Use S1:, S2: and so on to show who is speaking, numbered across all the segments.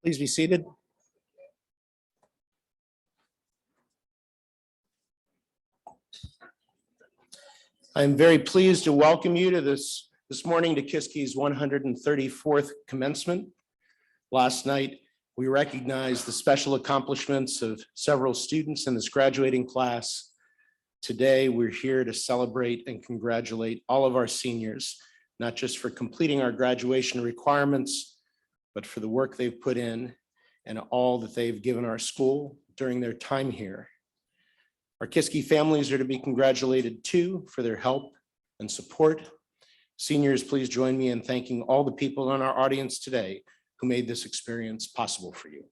S1: Please be seated. I'm very pleased to welcome you to this morning to Kiski's 134th commencement. Last night, we recognized the special accomplishments of several students in this graduating class. Today, we're here to celebrate and congratulate all of our seniors, not just for completing our graduation requirements, but for the work they've put in and all that they've given our school during their time here. Our Kiski families are to be congratulated too for their help and support. Seniors, please join me in thanking all the people in our audience today who made this experience possible for you.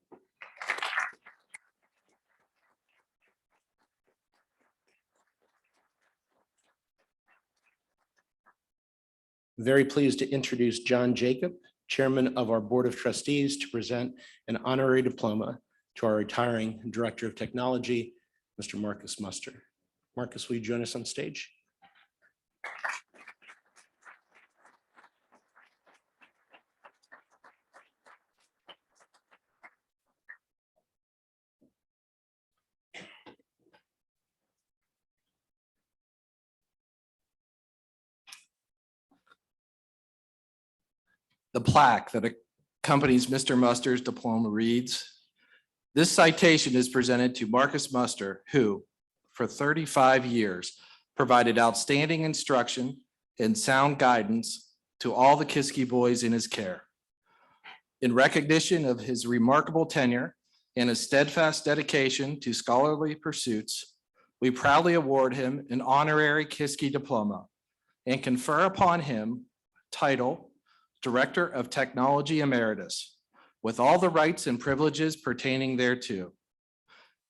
S1: Very pleased to introduce John Jacob, Chairman of our Board of Trustees, to present an honorary diploma to our retiring Director of Technology, Mr. Marcus Muster. Marcus, will you join us on stage?
S2: The plaque that accompanies Mr. Muster's diploma reads, "This citation is presented to Marcus Muster, who, for 35 years, provided outstanding instruction and sound guidance to all the Kiski boys in his care. In recognition of his remarkable tenure and his steadfast dedication to scholarly pursuits, we proudly award him an honorary Kiski diploma and confer upon him title Director of Technology Emeritus, with all the rights and privileges pertaining thereto,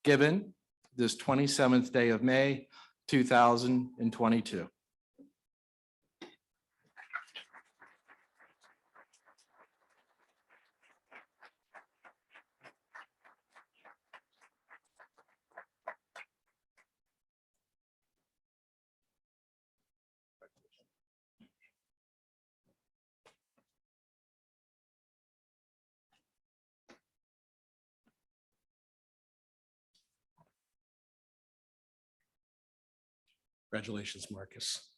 S2: given this 27th day of May, 2022.
S1: Congratulations, Marcus.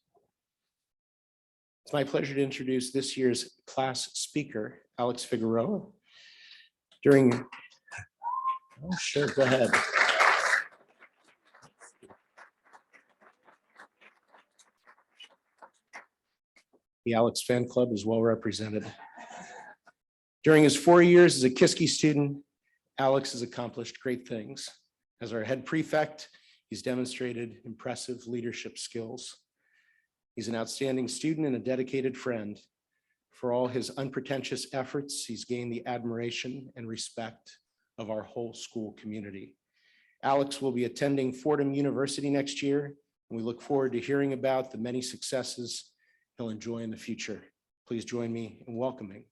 S1: It's my pleasure to introduce this year's class speaker, Alex Figueroa. Oh, sure, go ahead. The Alex fan club is well represented. During his 4 years as a Kiski student, Alex has accomplished great things. As our head prefect, he's demonstrated impressive leadership skills. He's an outstanding student and a dedicated friend. For all his unpretentious efforts, he's gained the admiration and respect of our whole school community. Alex will be attending Fordham University next year, and we look forward to hearing about the many successes he'll enjoy in the future. Please join me in welcoming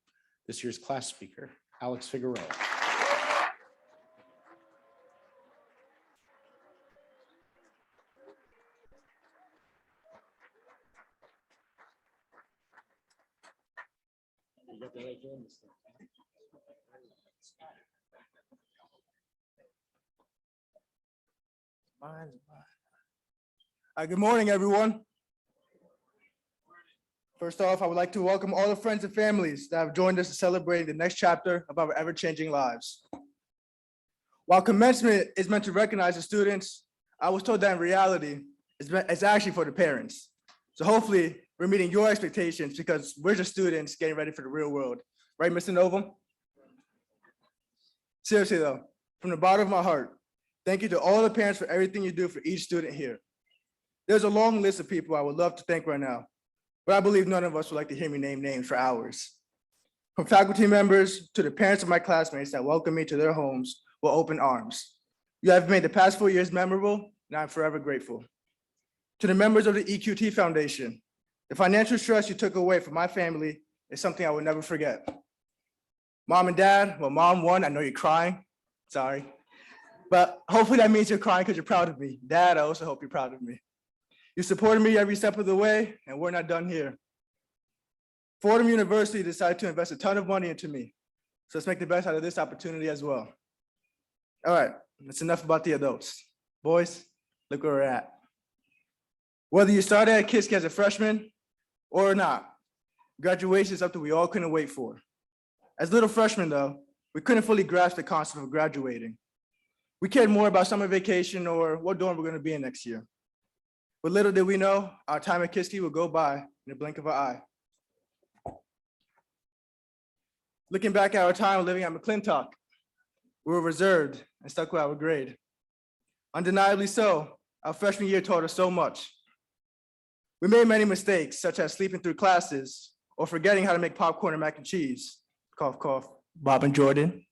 S1: this year's class speaker, Alex Figueroa.
S3: Good morning, everyone. First off, I would like to welcome all the friends and families that have joined us to celebrate the next chapter of our ever-changing lives. While commencement is meant to recognize the students, I was told that in reality, it's actually for the parents. So hopefully we're meeting your expectations because we're just students getting ready for the real world. Right, Mr. Novum? Seriously though, from the bottom of my heart, thank you to all the parents for everything you do for each student here. There's a long list of people I would love to thank right now, but I believe none of us would like to hear me name names for hours. From faculty members to the parents of my classmates that welcome me to their homes with open arms. You have made the past 4 years memorable, and I'm forever grateful. To the members of the EQT Foundation, the financial stress you took away from my family is something I will never forget. Mom and Dad, well, Mom, one, I know you're crying, sorry. But hopefully that means you're crying because you're proud of me. Dad, I also hope you're proud of me. You supported me every step of the way, and we're not done here. Fordham University decided to invest a ton of money into me. So let's make the best out of this opportunity as well. All right, that's enough about the adults. Boys, look where we're at. Whether you started at Kiski as a freshman or not, graduation is something we all couldn't wait for. As little freshmen though, we couldn't fully grasp the concept of graduating. We cared more about summer vacation or what dorm we're gonna be in next year. But little did we know, our time at Kiski would go by in the blink of an eye. Looking back at our time living at McClintock, we were reserved and stuck with our grade. Undeniably so, our freshman year taught us so much. We made many mistakes, such as sleeping through classes or forgetting how to make popcorn and mac and cheese. Cough, cough, Bob and Jordan.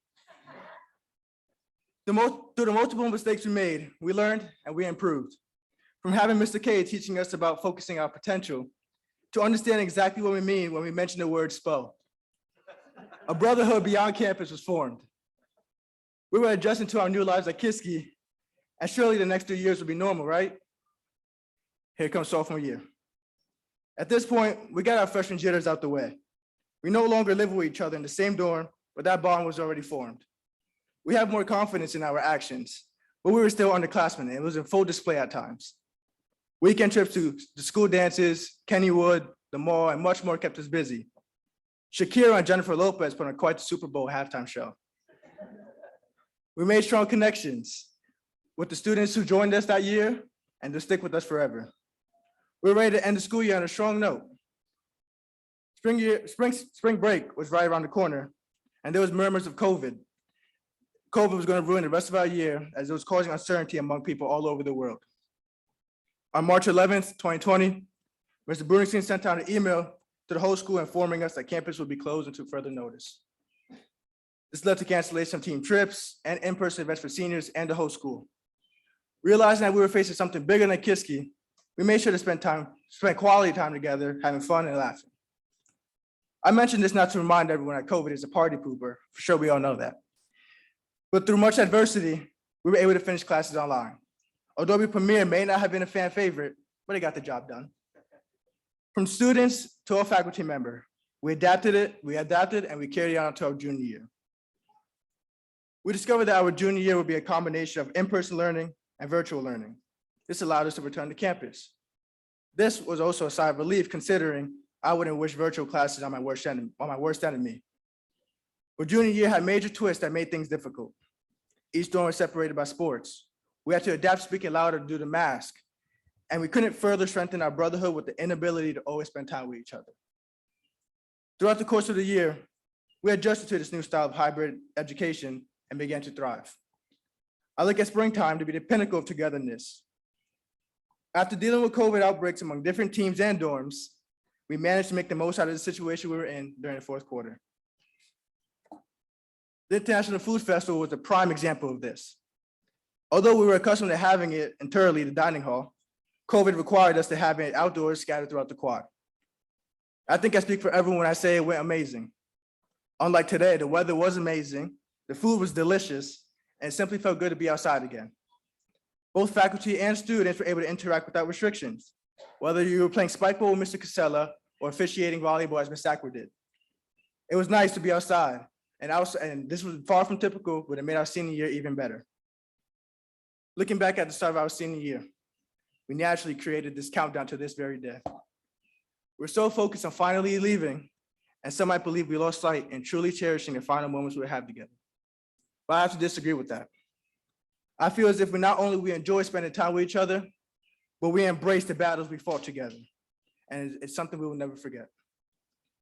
S3: Through the multiple mistakes we made, we learned and we improved. From having Mr. K teaching us about focusing our potential to understanding exactly what we mean when we mention the word SPO. A brotherhood beyond campus was formed. We were adjusting to our new lives at Kiski, and surely the next 3 years would be normal, right? Here comes sophomore year. At this point, we got our freshman jitters out the way. We no longer live with each other in the same dorm, but that bond was already formed. We have more confidence in our actions, but we were still underclassmen, and it was in full display at times. Weekend trips to the school dances, Kennywood, the mall, and much more kept us busy. Shakira and Jennifer Lopez put on quite the Super Bowl halftime show. We made strong connections with the students who joined us that year and they'll stick with us forever. We're ready to end the school year on a strong note. Spring break was right around the corner, and there was murmurs of COVID. COVID was going to ruin the rest of our year as it was causing uncertainty among people all over the world. On March 11th, 2020, Mr. Bruningstein sent out an email to the whole school informing us that campus would be closed until further notice. This led to cancellation of team trips and in-person events for seniors and the whole school. Realizing that we were facing something bigger than Kiski, we made sure to spend quality time together, having fun and laughing. I mentioned this not to remind everyone that COVID is a party pooper. For sure, we all know that. But through much adversity, we were able to finish classes online. Adobe Premiere may not have been a fan favorite, but it got the job done. From students to a faculty member, we adapted, and we carried on to our junior year. We discovered that our junior year would be a combination of in-person learning and virtual learning. This allowed us to return to campus. This was also a sigh of relief considering I wouldn't wish virtual classes on my worst enemy. But junior year had major twists that made things difficult. Each dorm was separated by sports. We had to adapt speaking louder due to mask, and we couldn't further strengthen our brotherhood with the inability to always spend time with each other. Throughout the course of the year, we adjusted to this new style of hybrid education and began to thrive. I look at springtime to be the pinnacle of togetherness. After dealing with COVID outbreaks among different teams and dorms, we managed to make the most out of the situation we were in during the fourth quarter. The International Food Festival was a prime example of this. Although we were accustomed to having it internally, the dining hall, COVID required us to have it outdoors scattered throughout the quad. I think I speak for everyone when I say it went amazing. Unlike today, the weather was amazing, the food was delicious, and it simply felt good to be outside again. Both faculty and students were able to interact without restrictions, whether you were playing spikeball with Mr. Casella or officiating volleyball as Ms. Sackler did. It was nice to be outside, and this was far from typical, but it made our senior year even better. Looking back at the start of our senior year, we naturally created this countdown to this very day. We're so focused on finally leaving, and some might believe we lost sight in truly cherishing the final moments we have together. But I have to disagree with that. I feel as if not only we enjoy spending time with each other, but we embrace the battles we fought together. And it's something we will never forget.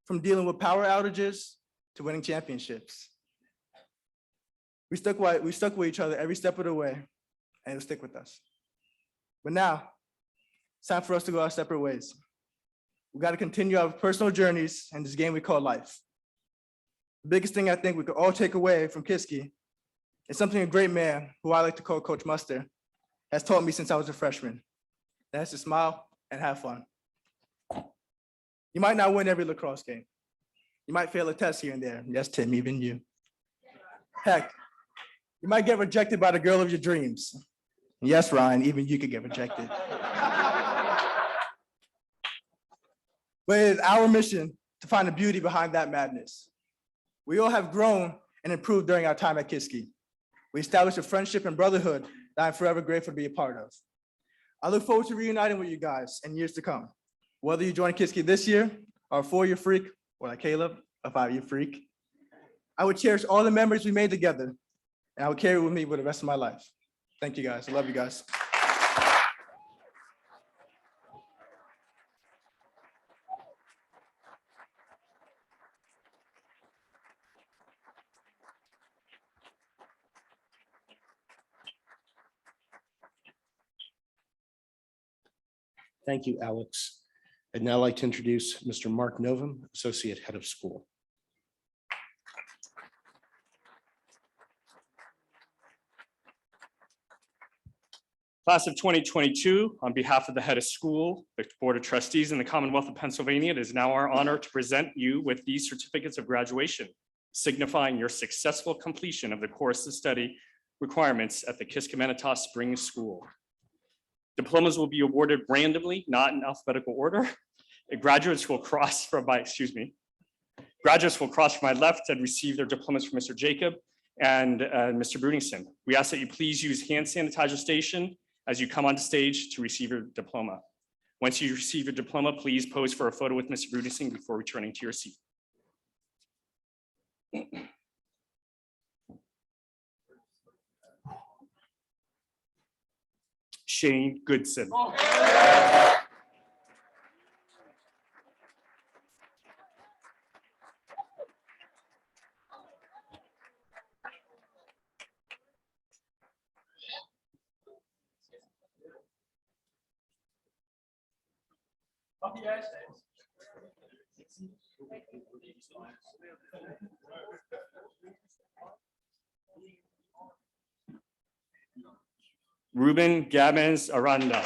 S3: From dealing with power outages to winning championships. We stuck with each other every step of the way, and it'll stick with us. But now, it's time for us to go our separate ways. We got to continue our personal journeys in this game we call life. The biggest thing I think we could all take away from Kiski is something a great man, who I like to call Coach Muster, has taught me since I was a freshman. That's to smile and have fun. You might not win every lacrosse game. You might fail a test here and there. Yes, Tim, even you. Heck, you might get rejected by the girl of your dreams. Yes, Ryan, even you could get rejected. But it is our mission to find the beauty behind that madness. We all have grown and improved during our time at Kiski. We established a friendship and brotherhood that I'm forever grateful to be a part of. I look forward to reuniting with you guys in years to come. Whether you join Kiski this year, or a 4-year freak, or like Caleb, a 5-year freak, I would cherish all the memories we made together, and I would carry it with me for the rest of my life. Thank you guys. I love you guys.
S1: Thank you, Alex. I'd now like to introduce Mr. Mark Novum, Associate Head of School.
S4: Class of 2022, on behalf of the head of school, the Board of Trustees, and the Commonwealth of Pennsylvania, it is now our honor to present you with these certificates of graduation, signifying your successful completion of the course of study requirements at the Kiski Springs School. Diplomas will be awarded randomly, not in alphabetical order. Graduates will cross from my left and receive their diplomas from Mr. Jacob and Mr. Brudingson. We ask that you please use hand sanitizer station as you come onto stage to receive your diploma. Once you receive your diploma, please pose for a photo with Mr. Brudingson before returning to your seat. Shane Goodson. Ruben Gabens Aranda.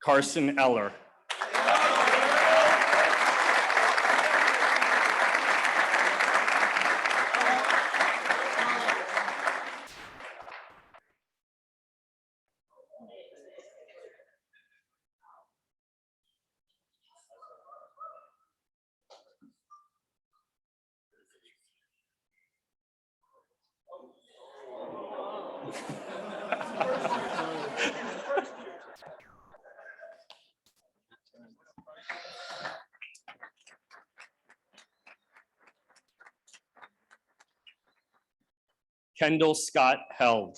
S4: Carson Eller. Kendall Scott Held.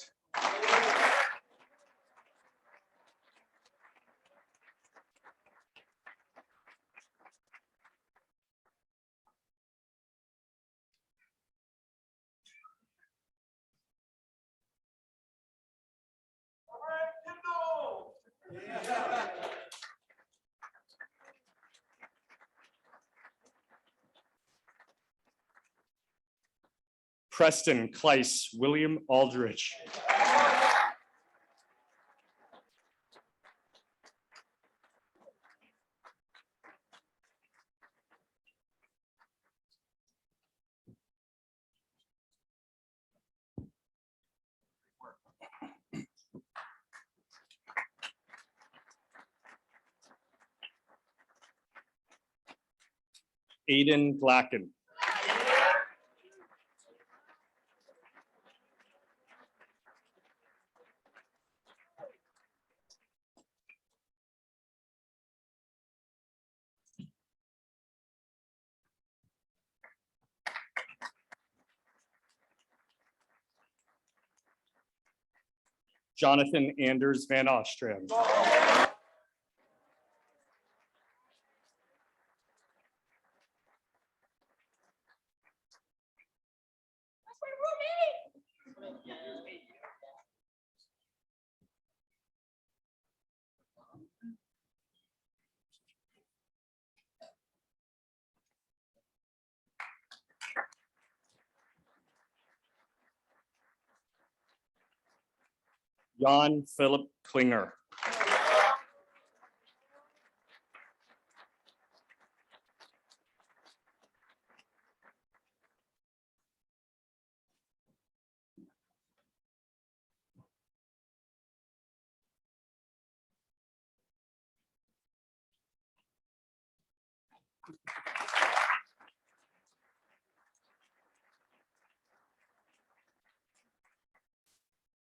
S4: Preston Kleiss William Aldrich. Aiden Glacken. Jonathan Anders Van Ostrand. Jan Philip Klinger.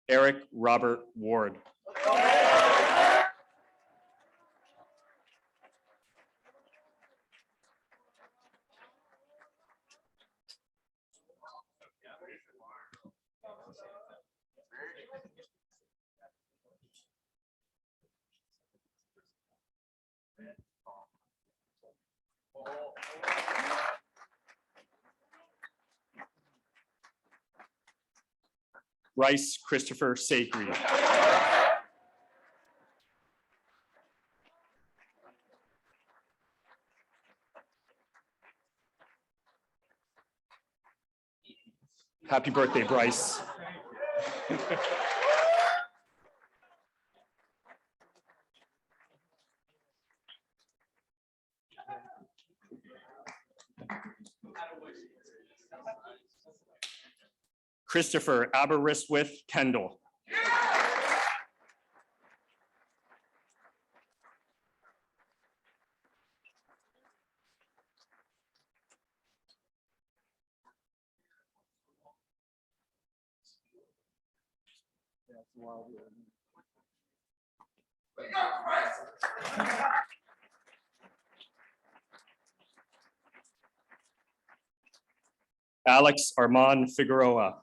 S4: Eric Robert Ward. Rice Christopher Sacred. Happy birthday, Bryce. Christopher Aberystwyth Kendall. Alex Armand Figueroa.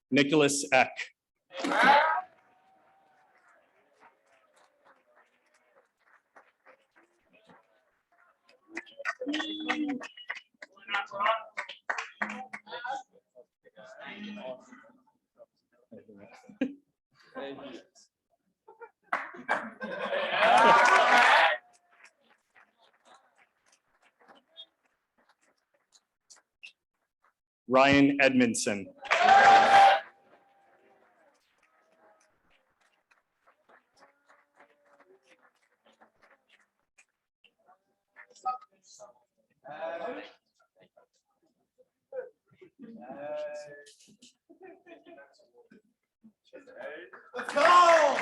S4: Nicholas Eck. Ryan Edmondson.
S3: Let's go!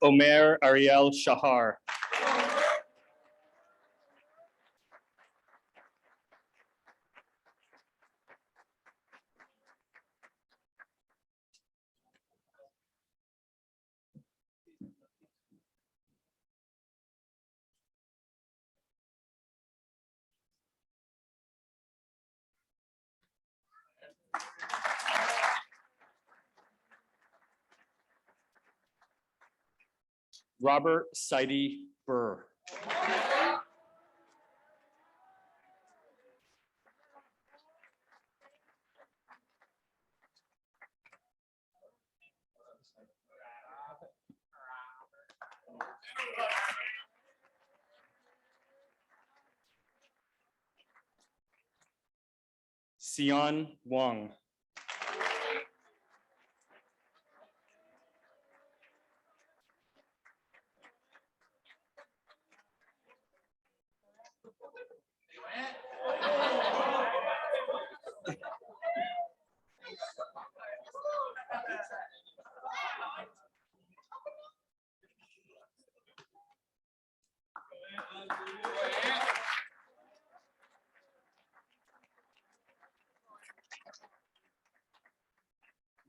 S4: Omer Ariel Shahar. Robert Saidi Burr. Sion Wang.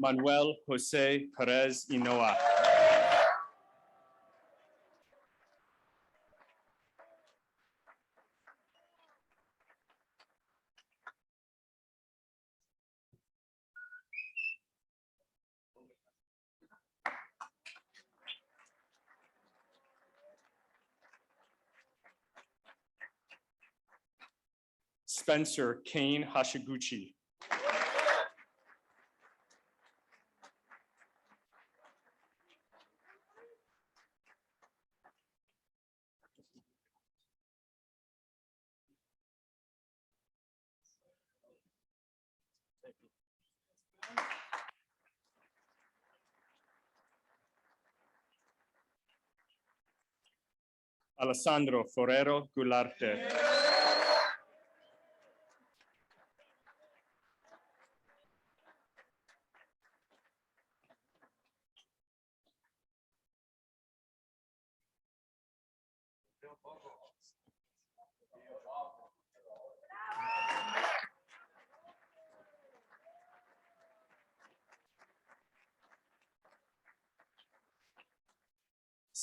S4: Manuel Jose Perez Inoa. Spencer Kane Hashiguchi. Alessandro Forero Gularte.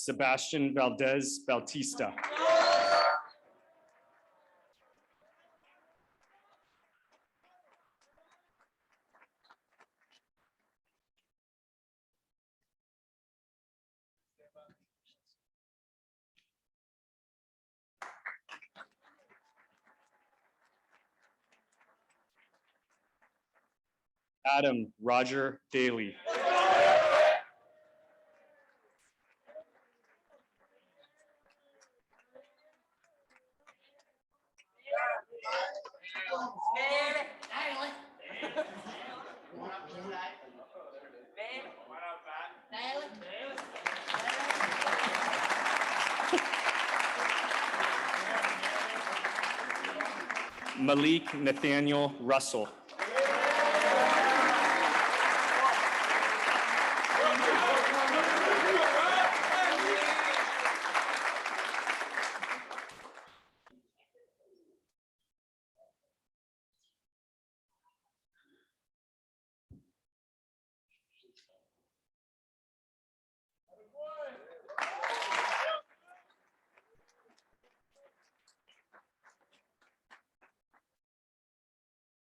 S4: Sebastian Valdez Bautista. Adam Roger Daly. Malik Nathaniel Russell.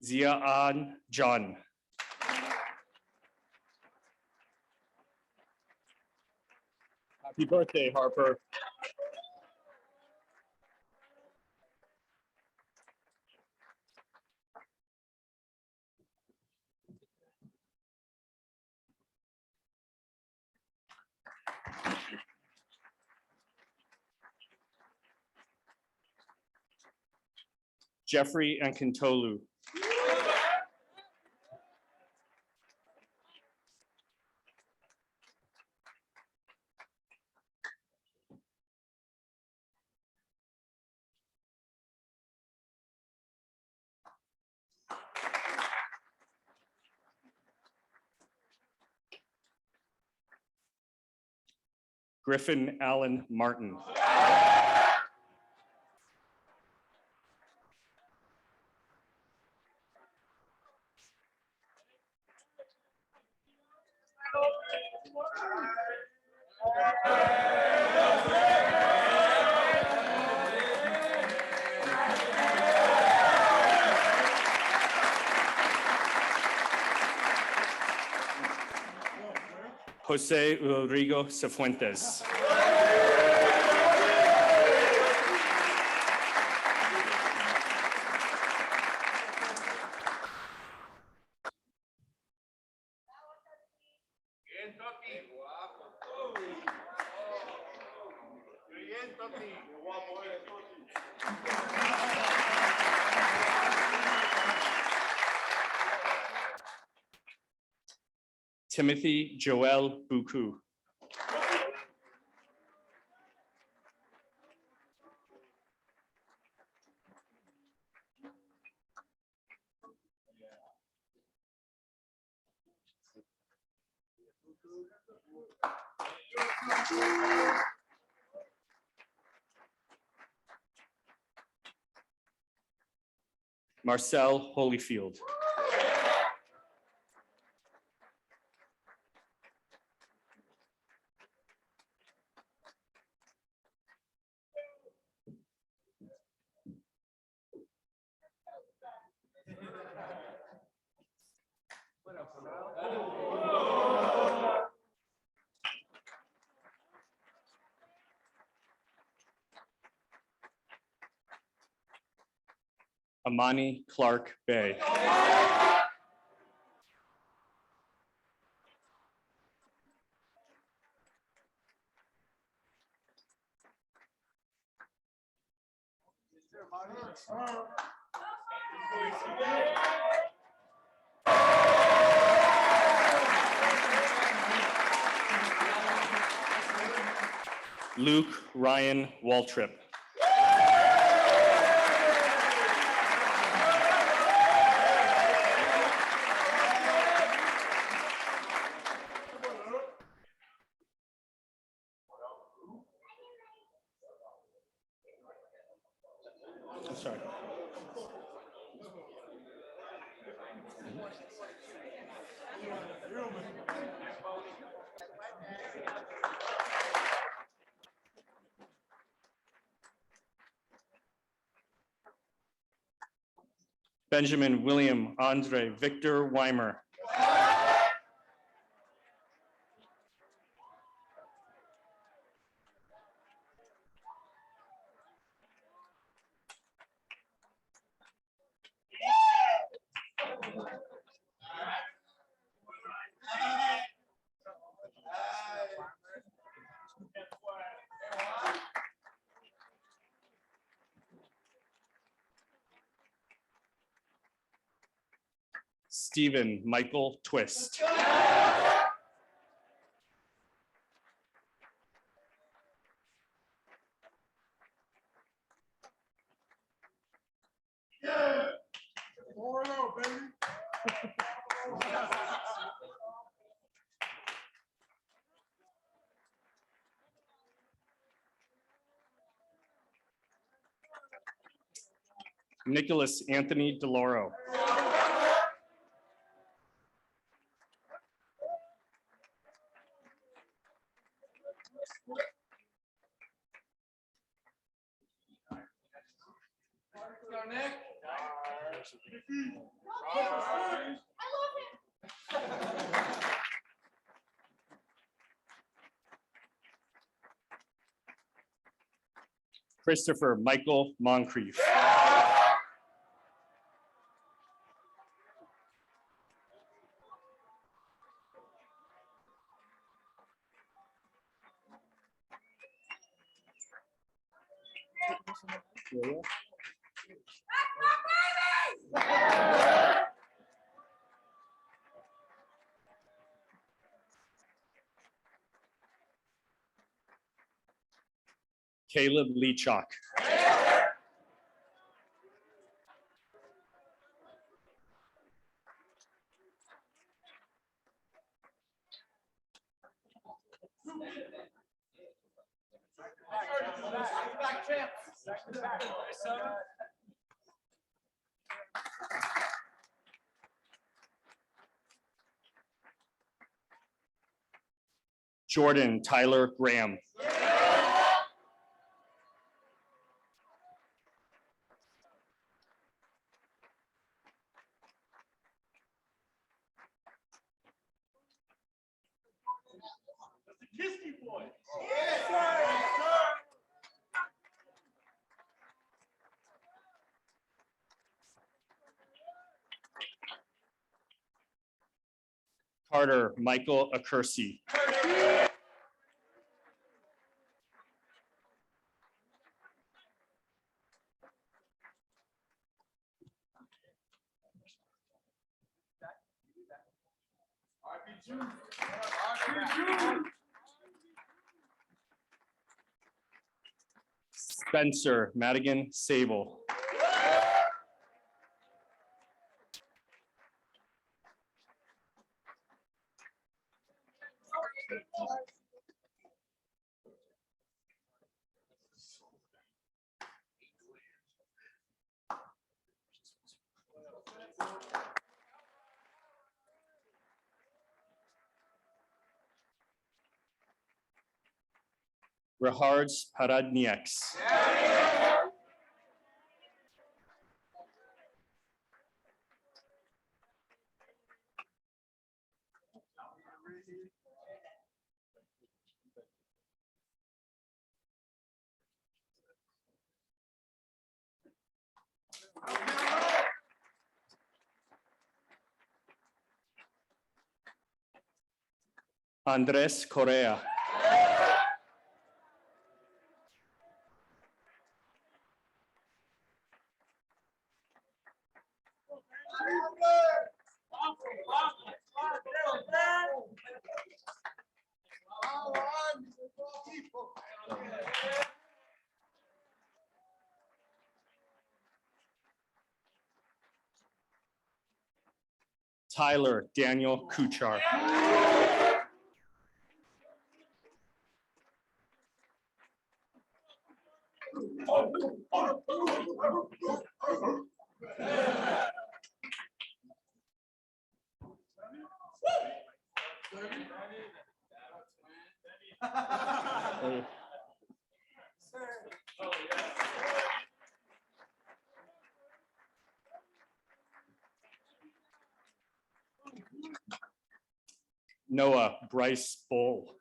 S4: Ziaan John. Happy birthday, Harper. Jeffrey Ankintolu. Griffin Allen Martin. Jose Rodrigo Cifuentes. Timothy Joel Buku. Marcel Holyfield. Amani Clark Bay. Luke Ryan Waltrip. I'm sorry. Benjamin William Andre Victor Weimer. Stephen Michael Twist. Nicholas Anthony DeLauro. Christopher Michael Moncrief. Caleb Leachock. Jordan Tyler Graham. Kiski boy. Carter Michael Accursi. Spencer Madigan Sable. Rahards Paradnieks. Andres Correa. Tyler Daniel Kuchar. Noah Bryce Bull.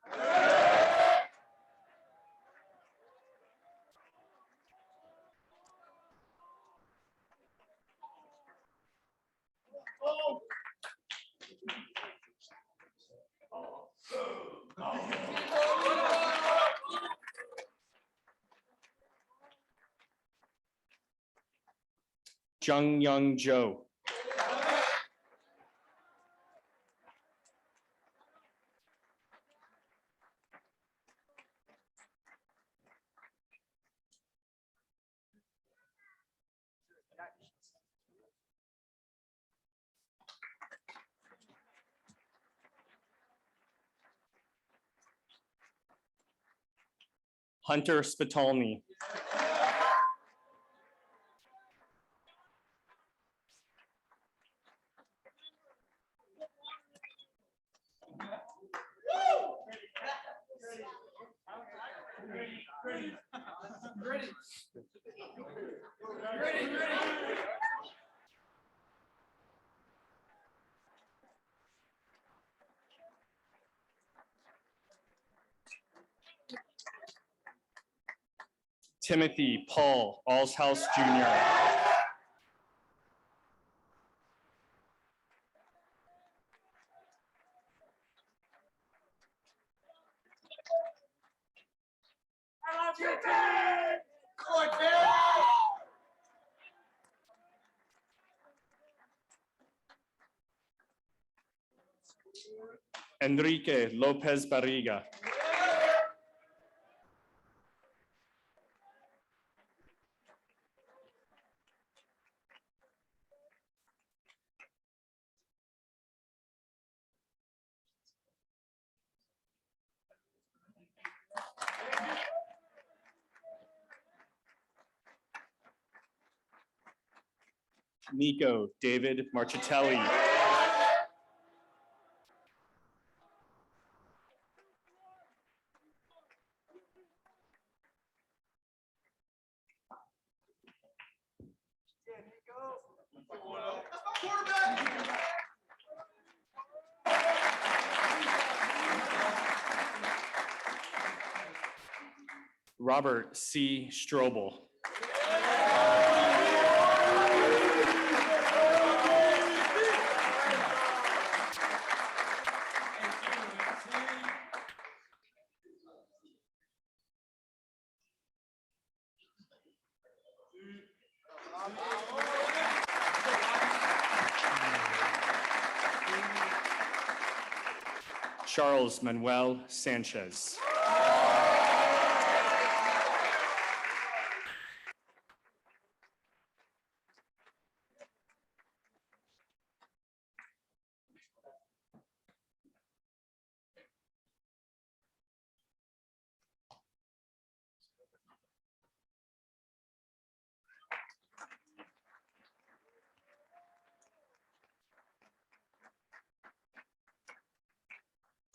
S4: Jung Young Jo. Hunter Spitalny. Timothy Paul Allshouse Jr. Enrique Lopez Barriga. Nico David Marchitelli. Robert C. Strobel. Charles Manuel Sanchez.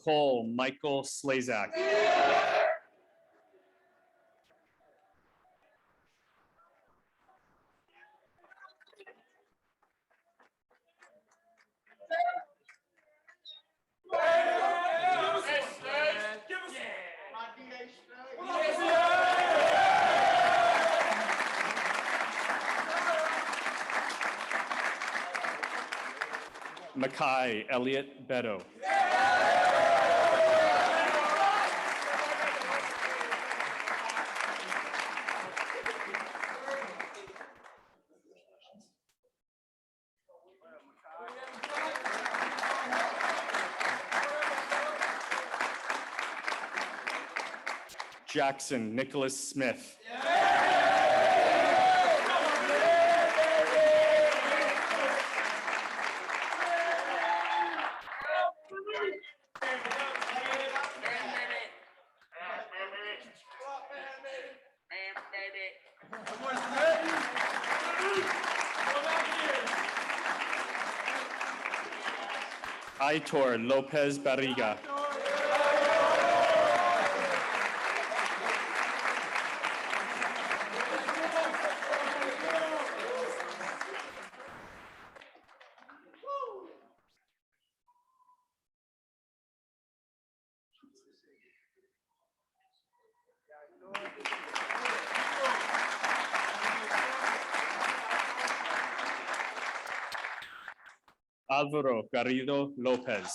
S4: Cole Michael Slazak. Makai Elliott Beto. Jackson Nicholas Smith. Aitor Lopez Barriga. Alvaro Garrido Lopez.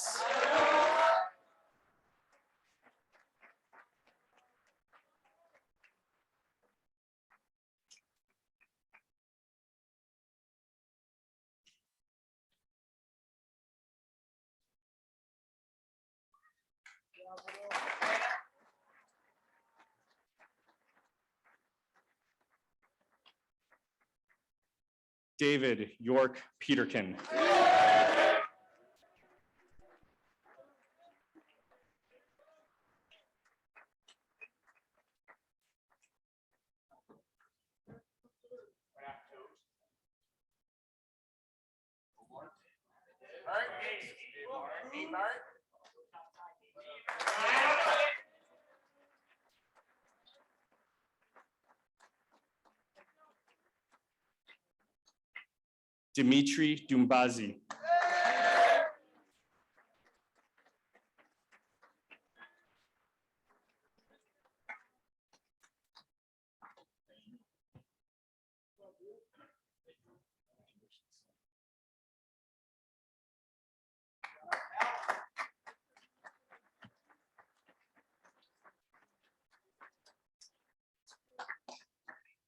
S4: David York Peterkin. Dimitri Dumbazi.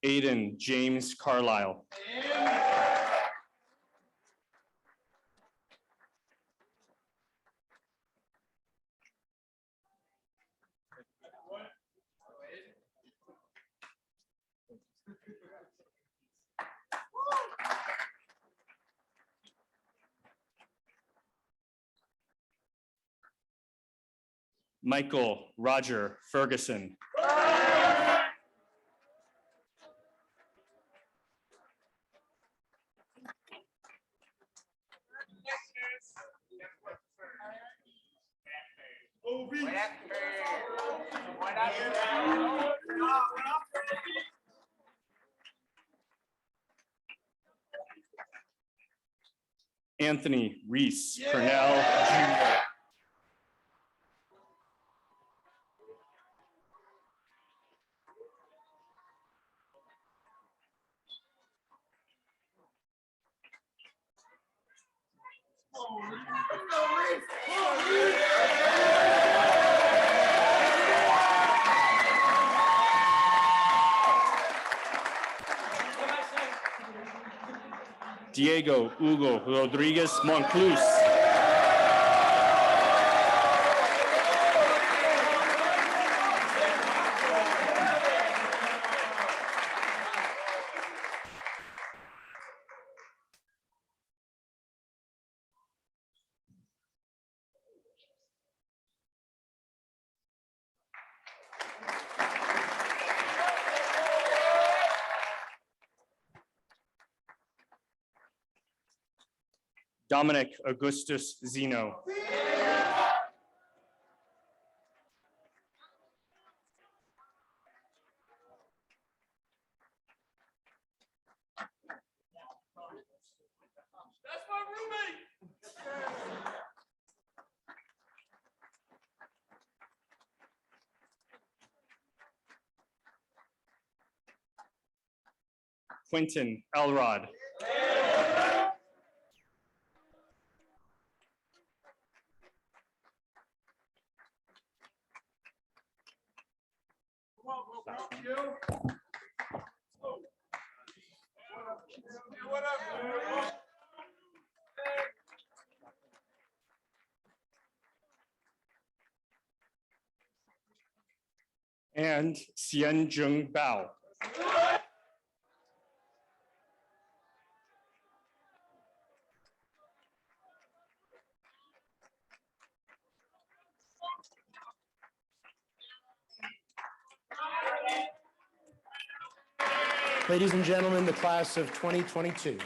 S4: Aiden James Carlisle. Michael Roger Ferguson. Anthony Reese Purnell Jr. Diego Hugo Rodriguez Monclus. Dominic Augustus Zeno. Quentin Elrod. And and Xian Jung Bao.
S1: Ladies and gentlemen, the class of 2022.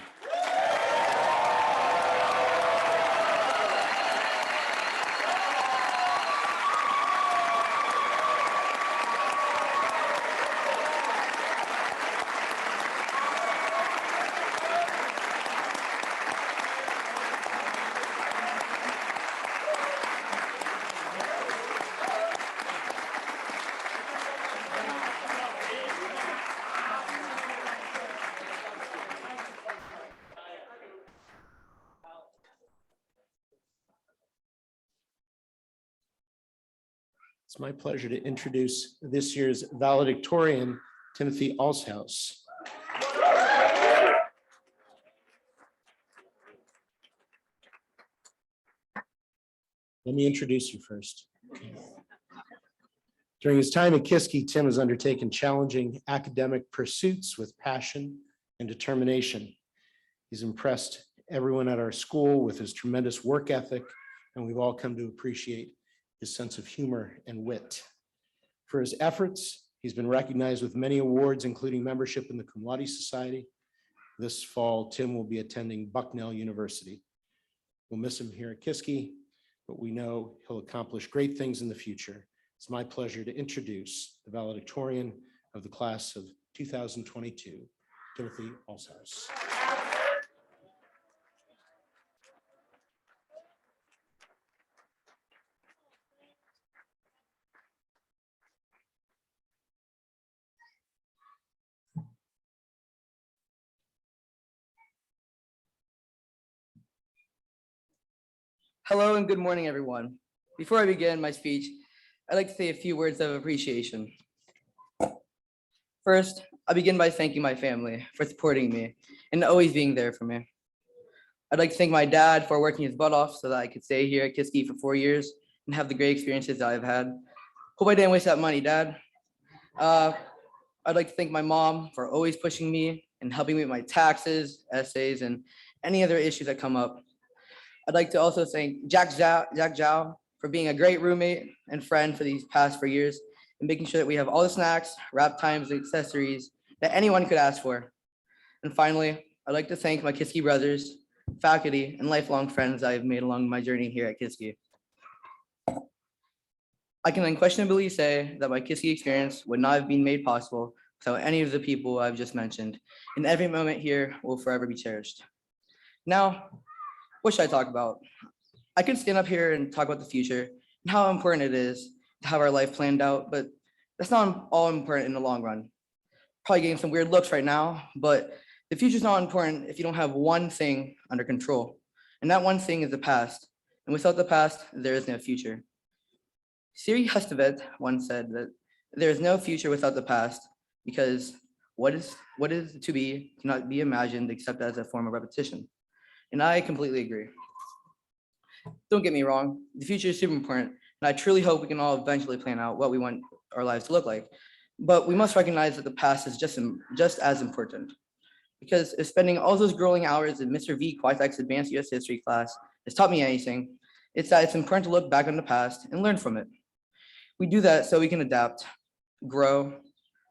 S1: It's my pleasure to introduce this year's valedictorian, Timothy Alshouse. Let me introduce you first. During his time at Kiski, Tim has undertaken challenging academic pursuits with passion and determination. He's impressed everyone at our school with his tremendous work ethic, and we've all come to appreciate his sense of humor and wit. For his efforts, he's been recognized with many awards, including membership in the Cum Laude Society. This fall, Tim will be attending Bucknell University. We'll miss him here at Kiski, but we know he'll accomplish great things in the future. It's my pleasure to introduce the valedictorian of the class of 2022, Timothy Alshouse.
S5: Hello and good morning, everyone. Before I begin my speech, I'd like to say a few words of appreciation. First, I begin by thanking my family for supporting me and always being there for me. I'd like to thank my dad for working his butt off so that I could stay here at Kiski for 4 years and have the great experiences that I've had. Hope I didn't waste that money, Dad. I'd like to thank my mom for always pushing me and helping me with my taxes, essays, and any other issues that come up. I'd like to also thank Jack Zhao for being a great roommate and friend for these past 4 years and making sure that we have all the snacks, wrap times, and accessories that anyone could ask for. And finally, I'd like to thank my Kiski brothers, faculty, and lifelong friends I've made along my journey here at Kiski. I can unquestionably say that my Kiski experience would not have been made possible without any of the people I've just mentioned, and every moment here will forever be cherished. Now, what should I talk about? I could stand up here and talk about the future and how important it is to have our life planned out, but that's not all important in the long run. Probably getting some weird looks right now, but the future is not important if you don't have one thing under control. And that one thing is the past. And without the past, there is no future. Siri Hustvedt once said that there is no future without the past because what is to be cannot be imagined except as a form of repetition. And I completely agree. Don't get me wrong, the future is super important, and I truly hope we can all eventually plan out what we want our lives to look like. But we must recognize that the past is just as important. Because if spending all those grueling hours in Mr. V. Quizak's advanced US history class has taught me anything, it's that it's important to look back on the past and learn from it. We do that so we can adapt, grow,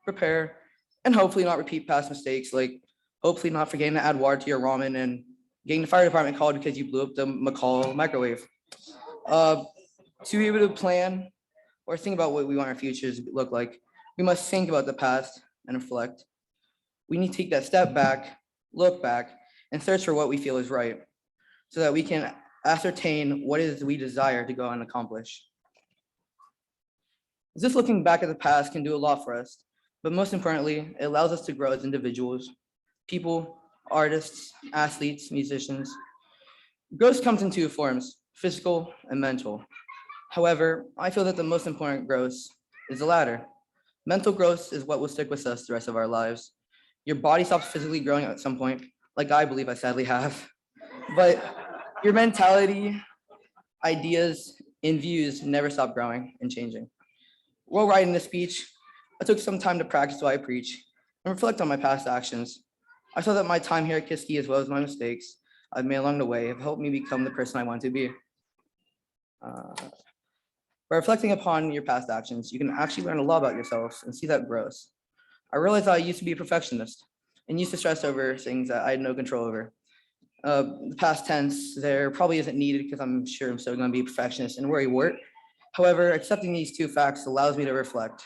S5: prepare, and hopefully not repeat past mistakes, like hopefully not forgetting to add water to your ramen and getting the fire department called because you blew up the McCall microwave. To be able to plan or think about what we want our futures to look like, we must think about the past and reflect. We need to take that step back, look back, and search for what we feel is right so that we can ascertain what it is we desire to go and accomplish. Just looking back at the past can do a lot for us, but most importantly, it allows us to grow as individuals, people, artists, athletes, musicians. Growth comes in two forms, physical and mental. However, I feel that the most important growth is the latter. Mental growth is what will stick with us the rest of our lives. Your body stops physically growing at some point, like I believe I sadly have, but your mentality, ideas, and views never stop growing and changing. While writing this speech, I took some time to practice what I preach and reflect on my past actions. I saw that my time here at Kiski, as well as my mistakes I've made along the way, have helped me become the person I want to be. By reflecting upon your past actions, you can actually learn a lot about yourself and see that growth. I realized that I used to be a perfectionist and used to stress over things that I had no control over. The past tense there probably isn't needed because I'm sure I'm still going to be a perfectionist and where you work. However, accepting these two facts allows me to reflect.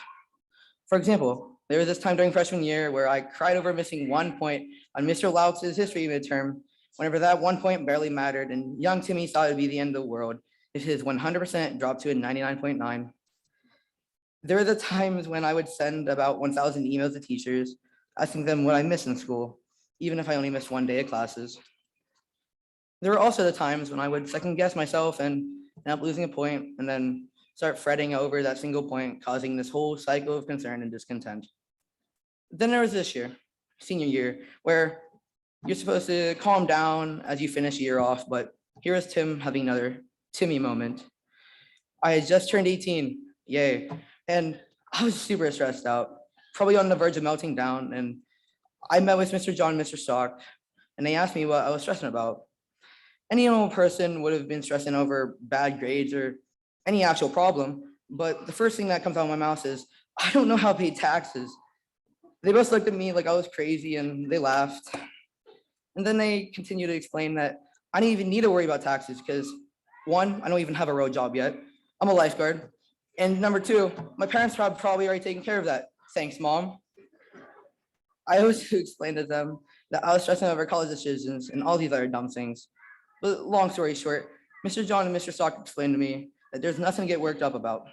S5: For example, there was this time during freshman year where I cried over missing 1 point on Mr. Loutz's history midterm, whenever that 1 point barely mattered, and young Timmy thought it would be the end of the world if his 100% dropped to a 99.9. There were the times when I would send about 1,000 emails to teachers, asking them what I missed in school, even if I only missed 1 day of classes. There were also the times when I would second guess myself and end up losing a point and then start fretting over that single point, causing this whole cycle of concern and discontent. Then there was this year, senior year, where you're supposed to calm down as you finish the year off, but here is Tim having another Timmy moment. I had just turned 18, yay. And I was super stressed out, probably on the verge of melting down. And I met with Mr. John and Mr. Stock, and they asked me what I was stressing about. Any normal person would have been stressing over bad grades or any actual problem, but the first thing that comes out of my mouth is, I don't know how to pay taxes. They both looked at me like I was crazy and they laughed. And then they continued to explain that I didn't even need to worry about taxes because 1, I don't even have a real job yet. I'm a lifeguard. And number 2, my parents have probably already taken care of that. Thanks, Mom. I always explained to them that I was stressing over college decisions and all these other dumb things. But long story short, Mr. John and Mr. Stock explained to me that there's nothing to get worked up about.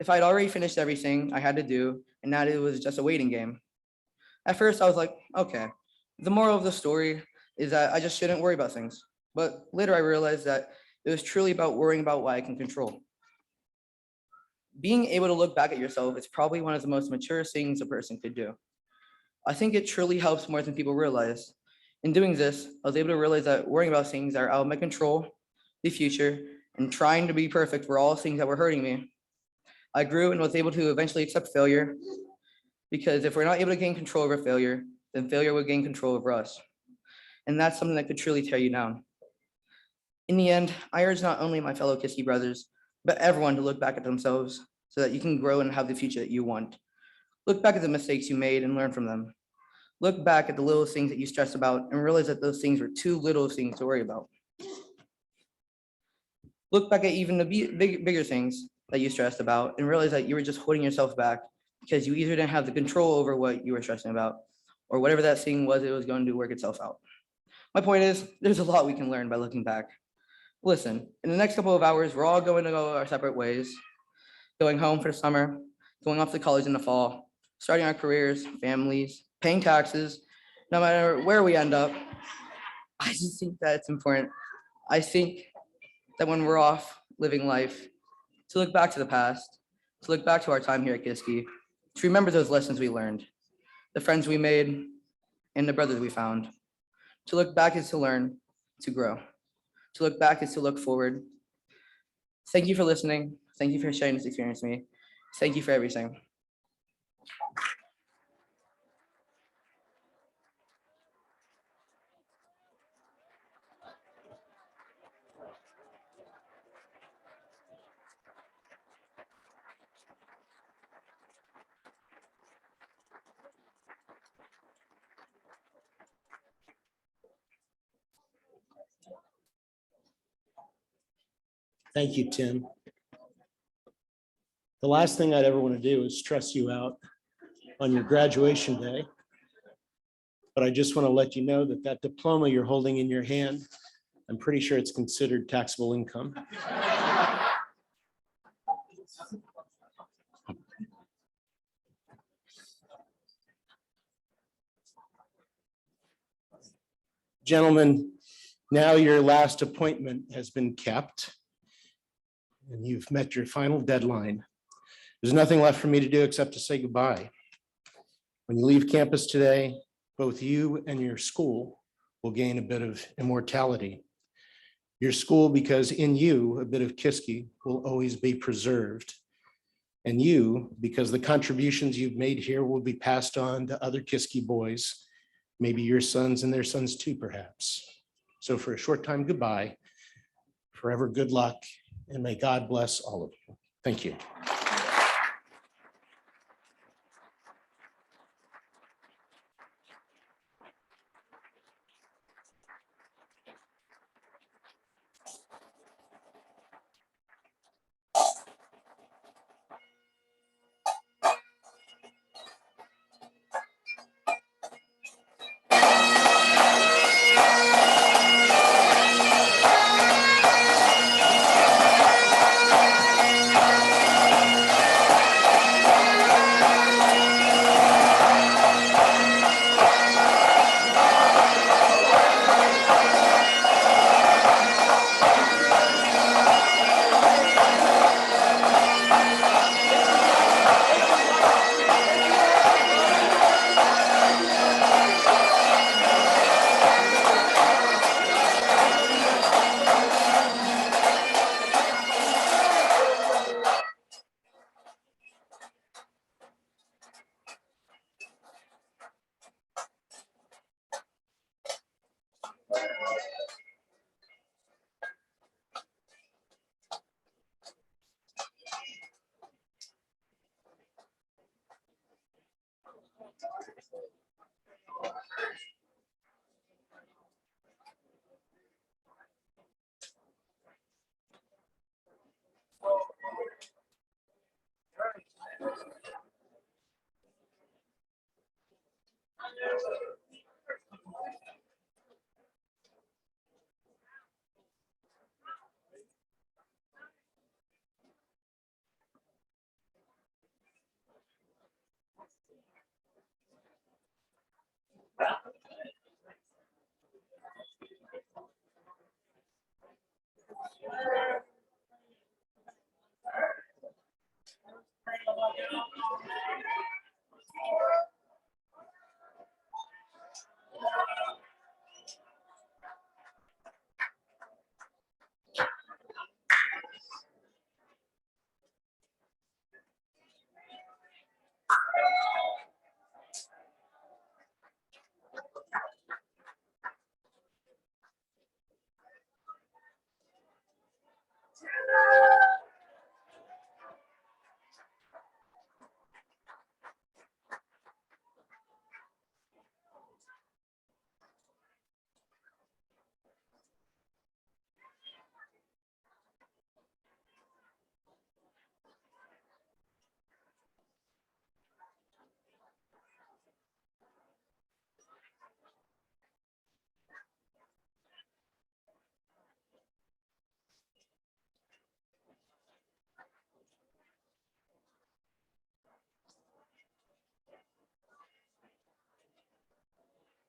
S5: If I'd already finished everything I had to do and that it was just a waiting game. At first I was like, okay, the moral of the story is that I just shouldn't worry about things. But later I realized that it was truly about worrying about what I can control. Being able to look back at yourself is probably one of the most mature things a person could do. I think it truly helps more than people realize. In doing this, I was able to realize that worrying about things that are out of my control, the future, and trying to be perfect for all things that were hurting me. I grew and was able to eventually accept failure, because if we're not able to gain control over failure, then failure will gain control over us. And that's something that could truly tear you down. In the end, I urge not only my fellow Kiski brothers, but everyone to look back at themselves so that you can grow and have the future that you want. Look back at the mistakes you made and learn from them. Look back at the little things that you stressed about and realize that those things were too little things to worry about. Look back at even the bigger things that you stressed about and realize that you were just holding yourself back because you either didn't have the control over what you were stressing about or whatever that thing was, it was going to work itself out. My point is, there's a lot we can learn by looking back. Listen, in the next couple of hours, we're all going to go our separate ways, going home for the summer, going off to college in the fall, starting our careers, families, paying taxes. No matter where we end up, I just think that it's important. I think that when we're off living life, to look back to the past, to look back to our time here at Kiski, to remember those lessons we learned, the friends we made, and the brothers we found. To look back is to learn, to grow. To look back is to look forward. Thank you for listening. Thank you for sharing this experience with me. Thank you for everything.
S1: Thank you, Tim. The last thing I'd ever want to do is stress you out on your graduation day. But I just want to let you know that that diploma you're holding in your hand, I'm pretty sure it's considered taxable income. Gentlemen, now your last appointment has been kept and you've met your final deadline. There's nothing left for me to do except to say goodbye. When you leave campus today, both you and your school will gain a bit of immortality. Your school, because in you, a bit of Kiski will always be preserved. And you, because the contributions you've made here will be passed on to other Kiski boys, maybe your sons and their sons too, perhaps. So for a short time, goodbye, forever good luck, and may God bless all of you. Thank you.